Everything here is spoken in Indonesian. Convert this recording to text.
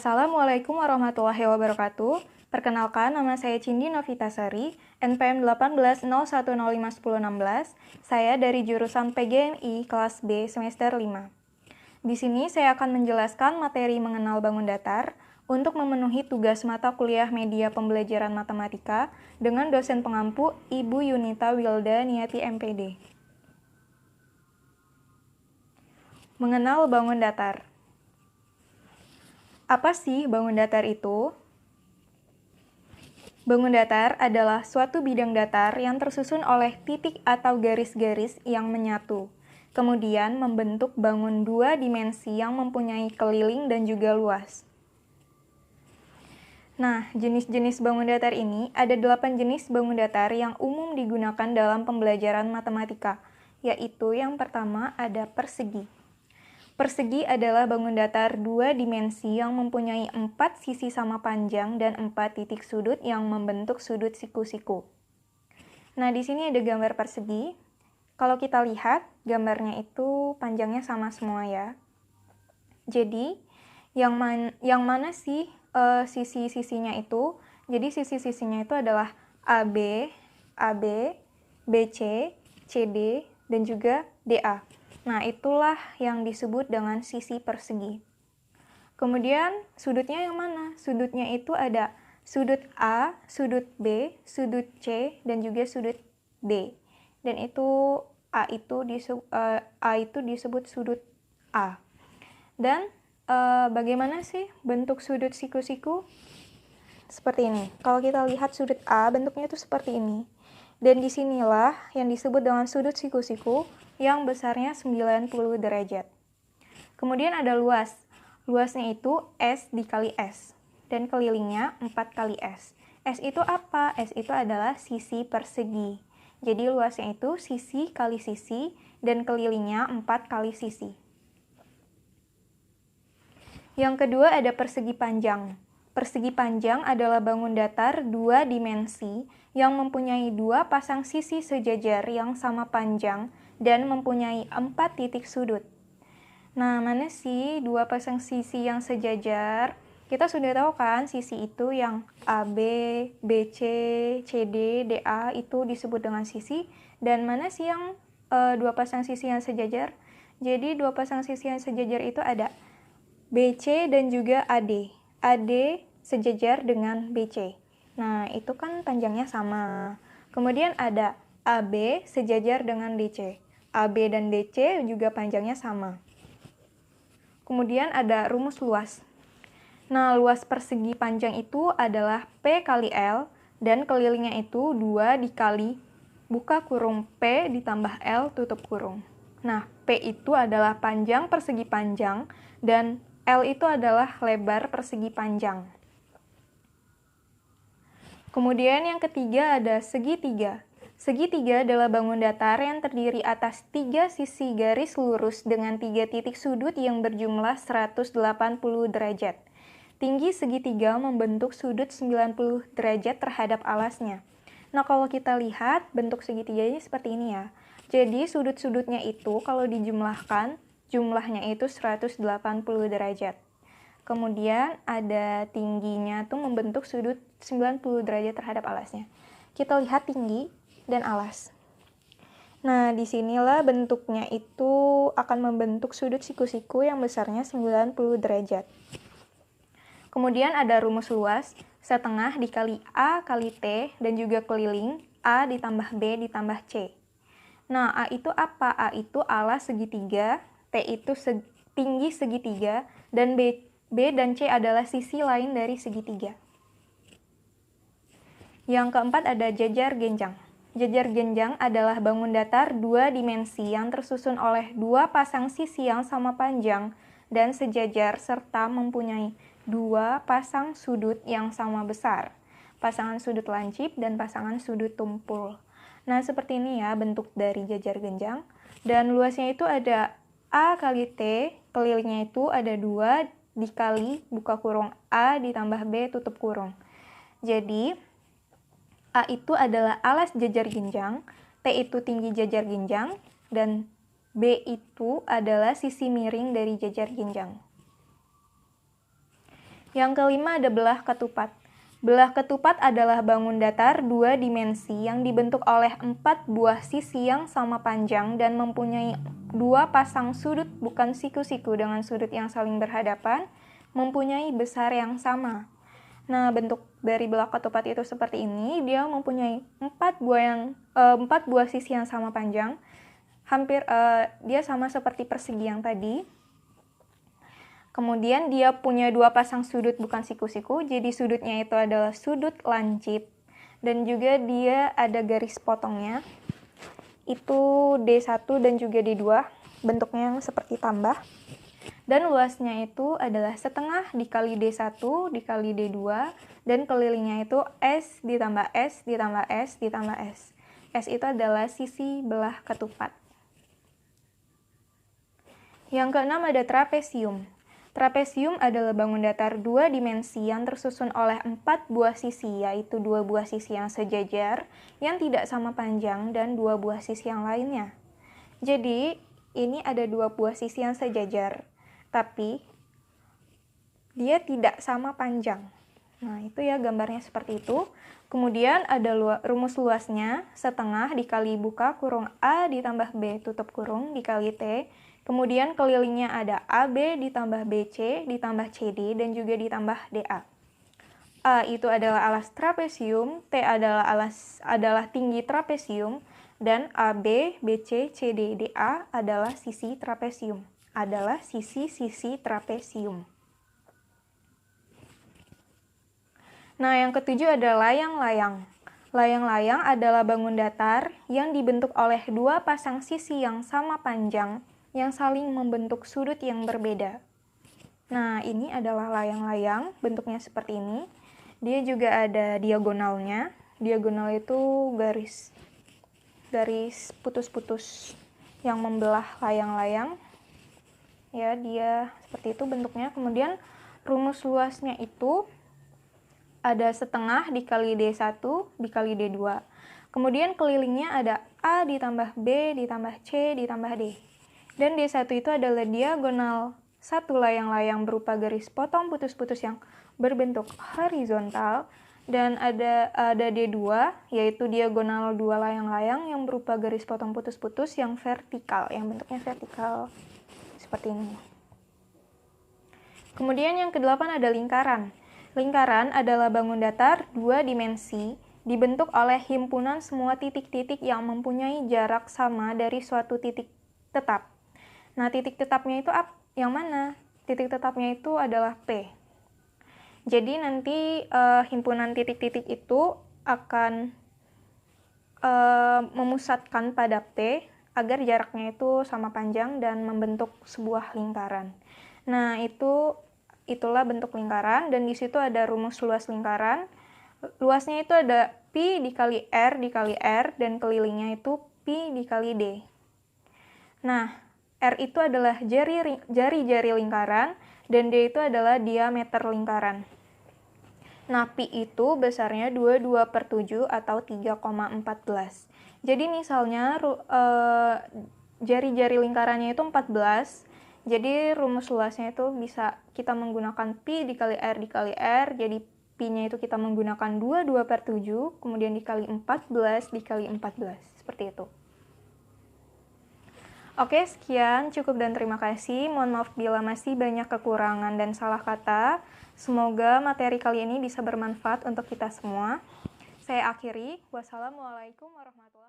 Assalamualaikum warahmatullahi wabarakatuh. Perkenalkan, nama saya Cindy Novitasari, NPM 1801051016. Saya dari jurusan PGMI kelas B semester 5. Di sini saya akan menjelaskan materi mengenal bangun datar untuk memenuhi tugas mata kuliah media pembelajaran matematika dengan dosen pengampu Ibu Yunita Wilda Niati MPD. Mengenal bangun datar. Apa sih bangun datar itu? Bangun datar adalah suatu bidang datar yang tersusun oleh titik atau garis-garis yang menyatu, kemudian membentuk bangun dua dimensi yang mempunyai keliling dan juga luas. Nah, jenis-jenis bangun datar ini ada 8 jenis bangun datar yang umum digunakan dalam pembelajaran matematika, yaitu yang pertama ada persegi. Persegi adalah bangun datar dua dimensi yang mempunyai 4 sisi sama panjang dan 4 titik sudut yang membentuk sudut siku-siku. Nah, di sini ada gambar persegi. Kalau kita lihat, gambarnya itu panjangnya sama semua ya. Jadi, yang mana sih sisi-sisinya itu? Jadi, sisi-sisinya itu adalah AB, BC, CD, dan juga DA. Nah, itulah yang disebut dengan sisi persegi. Kemudian, sudutnya yang mana? Sudutnya itu ada sudut A, sudut B, sudut C, dan juga sudut D. Dan itu A itu disebut sudut A. Dan bagaimana sih bentuk sudut siku-siku? Seperti ini. Kalau kita lihat sudut A, bentuknya itu seperti ini. Dan disinilah yang disebut dengan sudut siku-siku yang besarnya 90 derajat. Kemudian ada luas. Luasnya itu S dikali S. Dan kelilingnya 4 kali S. S itu apa? S itu adalah sisi persegi. Jadi luasnya itu sisi kali sisi dan kelilingnya 4 kali sisi. Yang kedua ada persegi panjang. Persegi panjang adalah bangun datar dua dimensi yang mempunyai 2 pasang sisi sejajar yang sama panjang dan mempunyai 4 titik sudut. Nah, mana sih 2 pasang sisi yang sejajar? Kita sudah tahu kan sisi itu yang AB, BC, CD, DA itu disebut dengan sisi. Dan mana sih yang 2 pasang sisi yang sejajar? Jadi 2 pasang sisi yang sejajar itu ada BC dan juga AD. AD sejajar dengan BC. Nah, itu kan panjangnya sama. Kemudian ada AB sejajar dengan DC. AB dan DC juga panjangnya sama. Kemudian ada rumus luas. Nah, luas persegi panjang itu adalah P kali L dan kelilingnya itu 2 dikali buka kurung P ditambah L tutup kurung. Nah, P itu adalah panjang persegi panjang dan L itu adalah lebar persegi panjang. Kemudian yang ketiga ada segitiga. Segitiga adalah bangun datar yang terdiri atas 3 sisi garis lurus dengan 3 titik sudut yang berjumlah 180 derajat. Tinggi segitiga membentuk sudut 90 derajat terhadap alasnya. Nah, kalau kita lihat bentuk segitiga ini seperti ini ya. Jadi sudut-sudutnya itu kalau dijumlahkan, jumlahnya itu 180 derajat. Kemudian ada tingginya tuh membentuk sudut 90 derajat terhadap alasnya. Kita lihat tinggi dan alas. Nah, disinilah bentuknya itu akan membentuk sudut siku-siku yang besarnya 90 derajat. Kemudian ada rumus luas, setengah dikali A kali T dan juga keliling, A ditambah B ditambah C. Nah, A itu apa? A itu alas segitiga, T itu tinggi segitiga, dan B dan C adalah sisi lain dari segitiga. Yang keempat ada jajar genjang. Jajar genjang adalah bangun datar dua dimensi yang tersusun oleh 2 pasang sisi yang sama panjang dan sejajar serta mempunyai 2 pasang sudut yang sama besar. Pasangan sudut lancip dan pasangan sudut tumpul. Nah, seperti ini ya bentuk dari jajar genjang. Dan luasnya itu ada A kali T, kelilingnya itu ada 2 dikali buka kurung A ditambah B tutup kurung. Jadi, A itu adalah alas jajar genjang, T itu tinggi jajar genjang, dan B itu adalah sisi miring dari jajar genjang. Yang kelima ada belah ketupat. Belah ketupat adalah bangun datar 2 dimensi yang dibentuk oleh 4 buah sisi yang sama panjang dan mempunyai 2 pasang sudut bukan siku-siku dengan sudut yang saling berhadapan, mempunyai besar yang sama. Nah, bentuk dari belah ketupat itu seperti ini, dia mempunyai 4 buah sisi yang sama panjang, hampir dia sama seperti persegi yang tadi. Kemudian dia punya 2 pasang sudut bukan siku-siku, jadi sudutnya itu adalah sudut lancip. Dan juga dia ada garis potongnya, itu D1 dan juga D2, bentuknya seperti tambah. Dan luasnya itu adalah setengah dikali D1 dikali D2, dan kelilingnya itu S ditambah S ditambah S ditambah S. S itu adalah sisi belah ketupat. Yang keenam ada trapesium. Trapesium adalah bangun datar 2 dimensi yang tersusun oleh 4 buah sisi, yaitu 2 buah sisi yang sejajar, yang tidak sama panjang, dan 2 buah sisi yang lainnya. Jadi, ini ada 2 buah sisi yang sejajar, tapi dia tidak sama panjang. Nah, itu ya gambarnya seperti itu. Kemudian ada rumus luasnya, setengah dikali buka kurung A ditambah B tutup kurung dikali T. Kemudian kelilingnya ada AB ditambah BC ditambah CD dan juga ditambah DA. A itu adalah alas trapesium, T adalah tinggi trapesium, dan AB, BC, CD, DA adalah sisi trapesium. Adalah sisi-sisi trapesium. Nah, yang ketujuh adalah layang-layang. Layang-layang adalah bangun datar yang dibentuk oleh 2 pasang sisi yang sama panjang yang saling membentuk sudut yang berbeda. Nah, ini adalah layang-layang, bentuknya seperti ini. Dia juga ada diagonalnya. Diagonal itu garis putus-putus yang membelah layang-layang. Ya, dia seperti itu bentuknya. Kemudian rumus luasnya itu ada setengah dikali D1 dikali D2. Kemudian kelilingnya ada A ditambah B ditambah C ditambah D. Dan D1 itu adalah diagonal satu layang-layang berupa garis potong putus-putus yang berbentuk horizontal, dan ada D2 yaitu diagonal 2 layang-layang yang berupa garis potong putus-putus yang vertikal, yang bentuknya vertikal seperti ini. Kemudian yang kedelapan ada lingkaran. Lingkaran adalah bangun datar 2 dimensi dibentuk oleh himpunan semua titik-titik yang mempunyai jarak sama dari suatu titik tetap. Nah, titik tetapnya itu yang mana? Titik tetapnya itu adalah P. Jadi nanti himpunan titik-titik itu akan memusatkan pada P agar jaraknya itu sama panjang dan membentuk sebuah lingkaran. Nah, itulah bentuk lingkaran, dan di situ ada rumus luas lingkaran. Luasnya itu ada pi dikali R dikali R, dan kelilingnya itu pi dikali D. Nah, R itu adalah jari-jari lingkaran, dan D itu adalah diameter lingkaran. Nah, pi itu besarnya 22/7 atau 3,14. Jadi misalnya jari-jari lingkarannya itu 14, jadi rumus luasnya itu bisa kita menggunakan pi dikali R dikali R, jadi pi-nya itu kita menggunakan 22/7, kemudian dikali 14 dikali 14, seperti itu. Oke, sekian, cukup dan terima kasih. Mohon maaf bila masih banyak kekurangan dan salah kata. Semoga materi kali ini bisa bermanfaat untuk kita semua. Saya akhiri. Wassalamualaikum warahmatullahi wabarakatuh.